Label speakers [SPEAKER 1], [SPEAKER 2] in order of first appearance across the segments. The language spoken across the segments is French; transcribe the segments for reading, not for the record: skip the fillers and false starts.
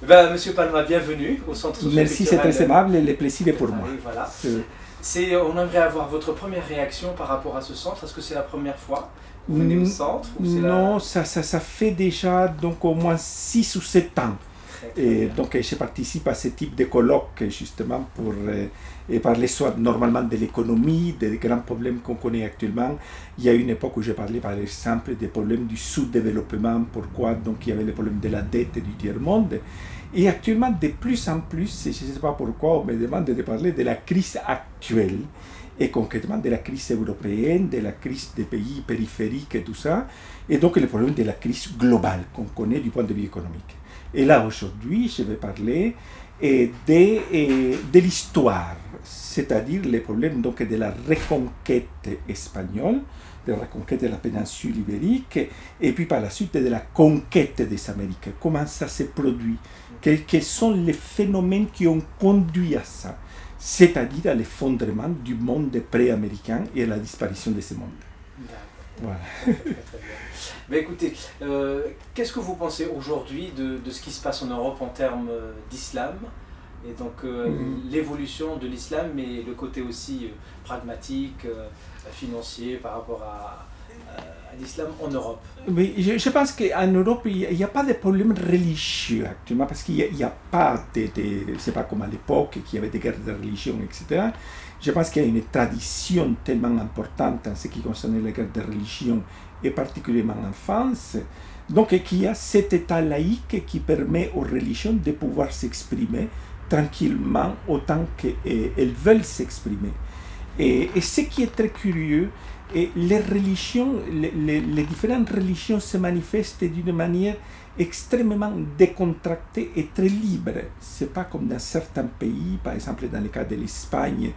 [SPEAKER 1] Ben, Monsieur Palma, bienvenue au Centre socioculturel.
[SPEAKER 2] Merci, c'est très aimable et le plaisir est pour moi.
[SPEAKER 1] Voilà. On aimerait avoir votre première réaction par rapport à ce centre. Est-ce que c'est la première fois que vous venez au centre ou
[SPEAKER 2] Non, ça fait déjà donc, au moins 6 ou 7 ans. Et donc je participe à ce type de colloques justement pour parler soit normalement de l'économie, des grands problèmes qu'on connaît actuellement. Il y a une époque où j'ai parlé par exemple des problèmes du sous-développement, pourquoi donc il y avait les problèmes de la dette du tiers-monde. Et actuellement, de plus en plus, je ne sais pas pourquoi, on me demande de parler de la crise actuelle, et concrètement de la crise européenne, de la crise des pays périphériques et tout ça, et donc le problème de la crise globale qu'on connaît du point de vue économique. Et là, aujourd'hui, je vais parler de l'histoire, c'est-à-dire les problèmes donc, de la reconquête espagnole, de la reconquête de la péninsule ibérique, et puis par la suite de la conquête des Amériques. Comment ça s'est produit? Quels sont les phénomènes qui ont conduit à ça? C'est-à-dire à l'effondrement du monde pré-américain et à la disparition de ce monde.
[SPEAKER 1] Voilà. Très, très bien. Ben écoutez, qu'est-ce que vous pensez aujourd'hui de ce qui se passe en Europe en termes d'islam et donc l'évolution de l'islam, mais le côté aussi pragmatique, financier par rapport à l'islam en Europe?
[SPEAKER 2] Oui, je pense qu'en Europe, il n'y a pas de problème religieux actuellement, parce qu'il n'y a pas c'est pas comme à l'époque, qu'il y avait des guerres de religion, etc. Je pense qu'il y a une tradition tellement importante en ce qui concerne les guerres de religion, et particulièrement en France, donc qu'il y a cet état laïque qui permet aux religions de pouvoir s'exprimer tranquillement autant qu'elles veulent s'exprimer. Et ce qui est très curieux, les religions, les différentes religions se manifestent d'une manière extrêmement décontractée et très libre. Ce n'est pas comme dans certains pays, par exemple dans le cas de l'Espagne,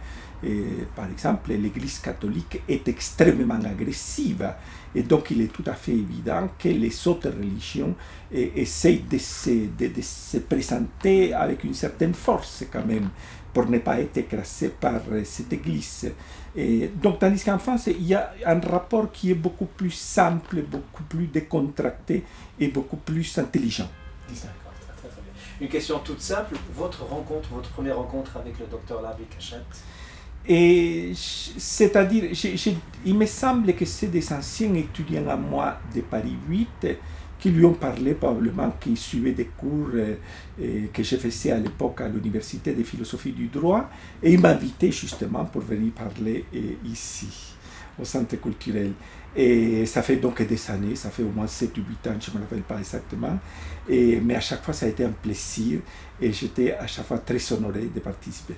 [SPEAKER 2] par exemple, l'Église catholique est extrêmement agressive. Et donc il est tout à fait évident que les autres religions essayent de se présenter avec une certaine force quand même, pour ne pas être écrasé par cette Église. Et donc, tandis qu'en France, il y a un rapport qui est beaucoup plus simple, beaucoup plus décontracté et beaucoup plus intelligent.
[SPEAKER 1] D'accord, très, très bien. Une question toute simple, votre première rencontre avec le docteur Larbi Cachet?
[SPEAKER 2] Et c'est-à-dire, il me semble que c'est des anciens étudiants à moi de Paris 8 qui lui ont parlé probablement, qui suivaient des cours que je faisais à l'époque à l'université de philosophie du droit, et il m'a invité justement pour venir parler ici, au centre culturel. Et ça fait donc des années, ça fait au moins 7 ou 8 ans, je ne me rappelle pas exactement, mais à chaque fois ça a été un plaisir, et j'étais à chaque fois très honoré de participer.